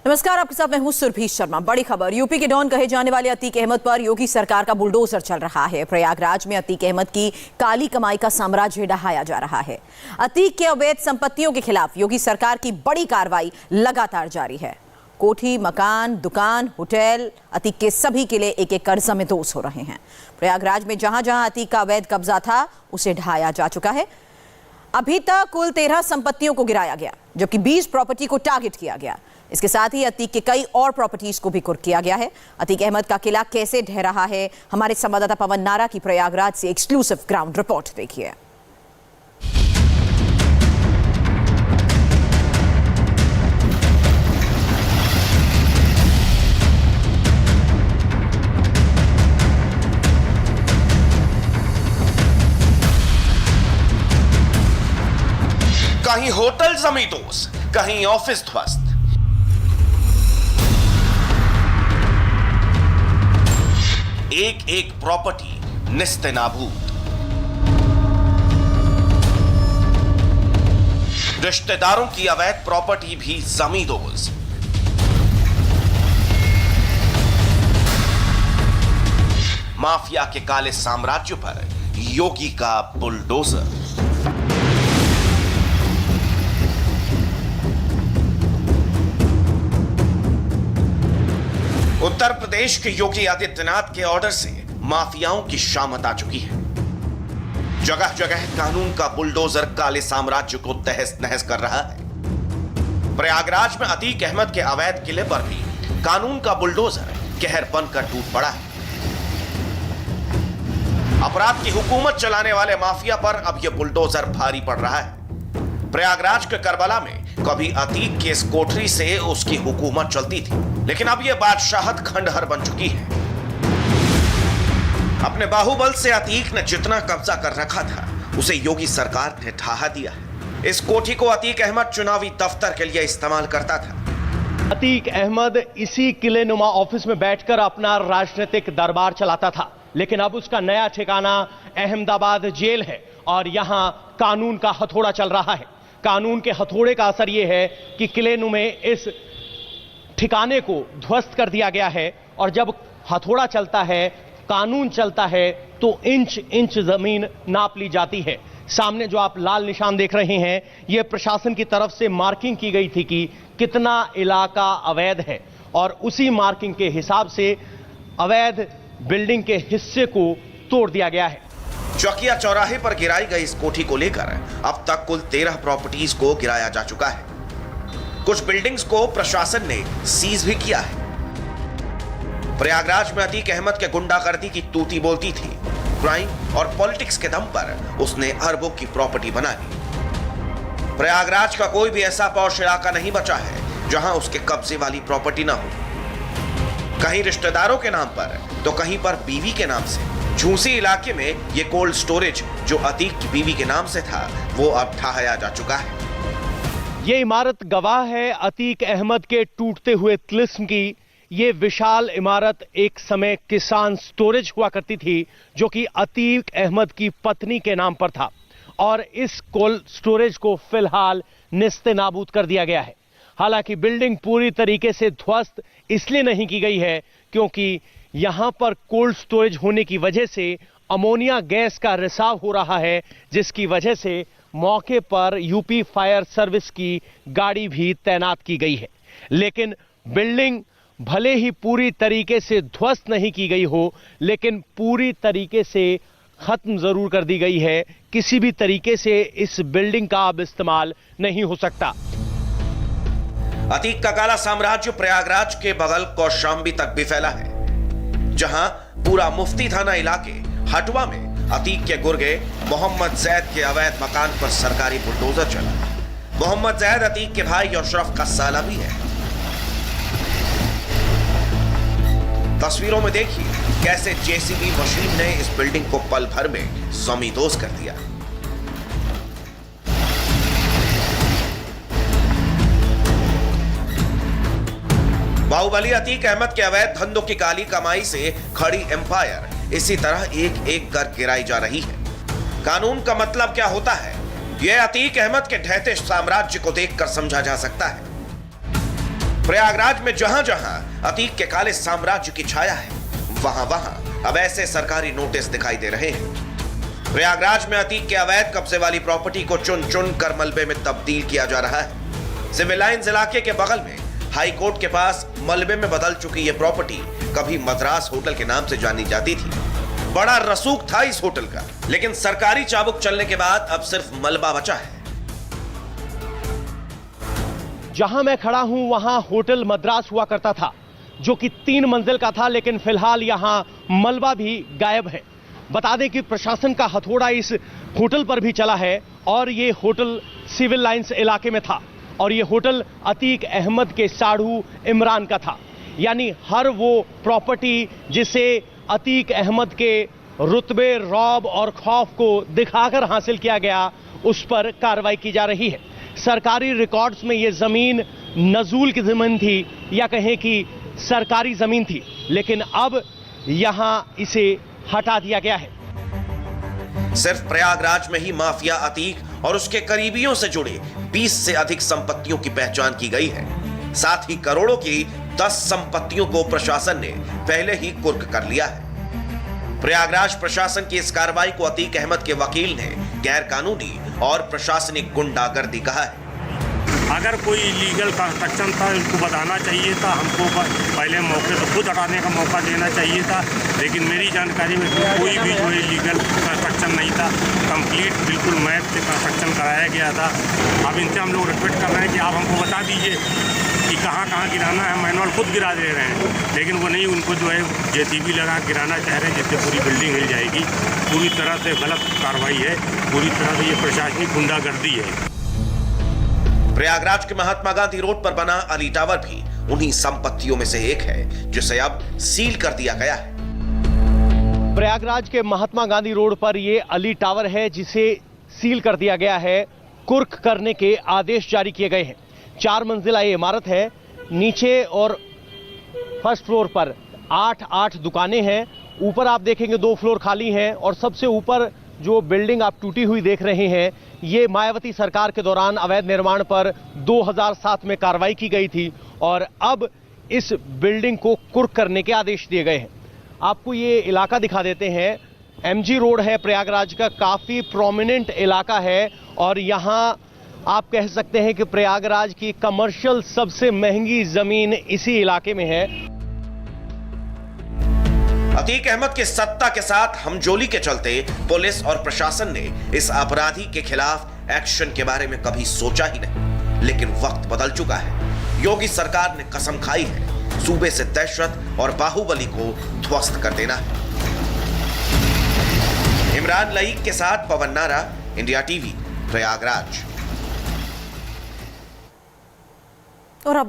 नमस्कार, आपके साथ मैं हूं सुरभि शर्मा। बड़ी खबर, यूपी के डॉन कहे जाने वाले अतीक अहमद पर योगी सरकार का बुलडोजर चल रहा है। प्रयागराज में अतीक अहमद की काली कमाई का साम्राज्य ढहाया जा रहा है। अतीक के अवैध संपत्तियों के खिलाफ योगी सरकार की बड़ी कार्रवाई लगातार जारी है। कोठी, मकान, दुकान, होटल, अतीक के सभी किले एक एक कर्जा में दोष हो रहे हैं। प्रयागराज में जहां जहां अतीक का अवैध कब्जा था उसे ढहाया जा चुका है। अभी तक कुल 13 संपत्तियों को गिराया गया, जबकि 20 प्रॉपर्टी को टारगेट किया गया। इसके साथ ही अतीक के कई और प्रॉपर्टीज को भी कुर्क किया गया है। अतीक अहमद का किला कैसे ढह रहा है, हमारे संवाददाता पवन नारा की प्रयागराज से एक्सक्लूसिव ग्राउंड रिपोर्ट देखिए। कहीं होटल जमींदोज, कहीं ऑफिस ध्वस्त। एक एक प्रॉपर्टी निस्तेनाबूद। रिश्तेदारों की अवैध प्रॉपर्टी भी जमींदोज। माफिया के काले साम्राज्य पर योगी का बुलडोजर। उत्तर प्रदेश के योगी आदित्यनाथ के ऑर्डर से माफियाओं की शामत आ चुकी है। जगह जगह कानून का बुलडोजर काले साम्राज्य को तहस नहस कर रहा है। प्रयागराज में अतीक अहमद के अवैध किले पर भी कानून का बुलडोजर कहर बनकर टूट पड़ा है। अपराध की हुकूमत चलाने वाले माफिया पर अब यह बुलडोजर भारी पड़ रहा है। प्रयागराज के करबला में कभी अतीक की इस कोठरी से उसकी हुकूमत चलती थी, लेकिन अब यह बादशाहत खंडहर बन चुकी है। अपने बाहुबल से अतीक ने जितना कब्जा कर रखा था उसे योगी सरकार ने ढहा दिया है। इस कोठी को अतीक अहमद चुनावी दफ्तर के लिए इस्तेमाल करता था। अतीक अहमद इसी किले नुमा ऑफिस में बैठकर अपना राजनीतिक दरबार चलाता था, लेकिन अब उसका नया ठिकाना अहमदाबाद जेल है और यहां कानून का हथौड़ा चल रहा है। कानून के हथौड़े का असर यह है कि किले नुमे इस ठिकाने को ध्वस्त कर दिया गया है और जब हथौड़ा चलता है, कानून चलता है, तो इंच इंच जमीन नाप ली जाती है। सामने जो आप लाल निशान देख रहे हैं, यह प्रशासन की तरफ से मार्किंग की गई थी कि कितना इलाका अवैध है और उसी मार्किंग के हिसाब से अवैध बिल्डिंग के हिस्से को तोड़ दिया गया है। चौकिया चौराहे पर गिराई गई इस कोठी को लेकर अब तक कुल 13 प्रॉपर्टीज को गिराया जा चुका है। कुछ बिल्डिंग्स को प्रशासन ने सीज भी किया है। प्रयागराज में अतीक अहमद के गुंडागर्दी की तूती बोलती थी। क्राइम और पॉलिटिक्स के दम पर उसने अरबों की प्रॉपर्टी बना ली। प्रयागराज का कोई भी ऐसा पॉश इलाका नहीं बचा है जहां उसके कब्जे वाली प्रॉपर्टी ना हो। कहीं रिश्तेदारों के नाम पर तो कहीं पर बीवी के नाम से। झूसी इलाके में यह कोल्ड स्टोरेज जो अतीक की बीवी के नाम से था वो अब ढहाया जा चुका है। यह इमारत गवाह है अतीक अहमद के टूटते हुए तिलिस्म की। यह विशाल इमारत एक समय किसान स्टोरेज हुआ करती थी, जो कि अतीक अहमद की पत्नी के नाम पर था और इस कोल्ड स्टोरेज को फिलहाल निस्तेनाबूद कर दिया गया है। हालांकि बिल्डिंग पूरी तरीके से ध्वस्त इसलिए नहीं की गई है क्योंकि यहां पर कोल्ड स्टोरेज होने की वजह से अमोनिया गैस का रिसाव हो रहा है, जिसकी वजह से मौके पर यूपी फायर सर्विस की गाड़ी भी तैनात की गई है। लेकिन बिल्डिंग भले ही पूरी तरीके से ध्वस्त नहीं की गई हो, लेकिन पूरी तरीके से खत्म जरूर कर दी गई है। किसी भी तरीके से इस बिल्डिंग का अब इस्तेमाल नहीं हो सकता। अतीक का काला साम्राज्य प्रयागराज के बगल कौशांबी तक भी फैला है, जहां पूरा मुफ्ती थाना इलाके हटवा में अतीक के गुर्गे मोहम्मद जैद के अवैध मकान पर सरकारी बुलडोजर चला। मोहम्मद जैद अतीक के भाई अशरफ का साला भी है। तस्वीरों में देखिए कैसे जेसीबी मशीन ने इस बिल्डिंग को पल भर में जमींदोज कर दिया। बाहुबली अतीक अहमद के अवैध धंधों की काली कमाई से खड़ी एम्पायर इसी तरह एक एक कर गिराई जा रही है। कानून का मतलब क्या होता है, यह अतीक अहमद के ढहते साम्राज्य को देखकर समझा जा सकता है। प्रयागराज में जहां जहां अतीक के काले साम्राज्य की छाया है, वहां वहां अब ऐसे सरकारी नोटिस दिखाई दे रहे हैं। प्रयागराज में अतीक के अवैध कब्जे वाली प्रॉपर्टी को चुन चुन कर मलबे में तब्दील किया जा रहा है। सिविल लाइंस इलाके के बगल में हाई कोर्ट के पास मलबे में बदल चुकी यह प्रॉपर्टी कभी मद्रास होटल के नाम से जानी जाती थी। बड़ा रसूख था इस होटल का, लेकिन सरकारी चाबुक चलने के बाद अब सिर्फ मलबा बचा है। जहां मैं खड़ा हूं वहां होटल मद्रास हुआ करता था, जो कि 3 मंजिल का था, लेकिन फिलहाल यहां मलबा भी गायब है। बता दें कि प्रशासन का हथौड़ा इस होटल पर भी चला है और ये होटल सिविल लाइंस इलाके में था और ये होटल अतीक अहमद के साढ़ू इमरान का था। यानी हर वो प्रॉपर्टी जिसे अतीक अहमद के रुतबे, रौब और खौफ को दिखाकर हासिल किया गया, उस पर कार्रवाई की जा रही है। सरकारी रिकॉर्ड्स में ये जमीन नजूल की जमीन थी या कहें कि सरकारी जमीन थी, लेकिन अब यहां इसे हटा दिया गया है। सिर्फ प्रयागराज में ही माफिया अतीक और उसके करीबियों से जुड़े 20 से अधिक संपत्तियों की पहचान की गई है। साथ ही करोड़ों की 10 संपत्तियों को प्रशासन ने पहले ही कुर्क कर लिया है। प्रयागराज प्रशासन की इस कार्रवाई को अतीक अहमद के वकील ने गैर कानूनी और प्रशासनिक गुंडागर्दी कहा है। अगर कोई इलीगल कंस्ट्रक्शन था, उनको बताना चाहिए था, हमको पहले मौके पर खुद हटाने का मौका देना चाहिए था, लेकिन मेरी जानकारी में कोई भी जो इलीगल कंस्ट्रक्शन नहीं था। कंप्लीट बिल्कुल मैप से कंस्ट्रक्शन कराया गया था। अब इनसे हम लोग रिक्वेस्ट कर रहे हैं कि आप हमको बता दीजिए कि कहाँ कहाँ गिराना है। मैनुअल खुद गिरा दे रहे हैं, लेकिन वो नहीं, उनको जो है JCB लगा गिराना चाह रहे हैं, जिससे पूरी बिल्डिंग हिल जाएगी। पूरी तरह से गलत कार्रवाई है, पूरी तरह से ये प्रशासनिक गुंडागर्दी है। प्रयागराज के महात्मा गांधी रोड पर बना अली टावर भी उन्हीं संपत्तियों में से एक है, जिसे अब सील कर दिया गया है। प्रयागराज के महात्मा गांधी रोड पर यह अली टावर है, जिसे सील कर दिया गया है। कुर्क करने के आदेश जारी किए गए हैं। 4 मंजिला ये इमारत है। नीचे और फर्स्ट फ्लोर पर 8 दुकानें हैं। ऊपर आप देखेंगे 2 फ्लोर खाली हैं और सबसे ऊपर जो बिल्डिंग आप टूटी हुई देख रहे हैं, ये मायावती सरकार के दौरान अवैध निर्माण पर 2007 में कार्रवाई की गई थी और अब इस बिल्डिंग को कुर्क करने के आदेश दिए गए हैं। आपको ये इलाका दिखा देते हैं। MG रोड है प्रयागराज का, काफी प्रोमिनेंट इलाका है और यहां आप कह सकते हैं कि प्रयागराज की कमर्शियल सबसे महंगी जमीन इसी इलाके में है। अतीक अहमद के सत्ता के साथ हमजोली के चलते पुलिस और प्रशासन ने इस अपराधी के खिलाफ एक्शन के बारे में कभी सोचा ही नहीं, लेकिन वक्त बदल चुका है। योगी सरकार ने कसम खाई है सूबे से दहशत और बाहुबली को ध्वस्त कर देना है। इमरान लईक के साथ पवन नारा, इंडिया टीवी, प्रयागराज।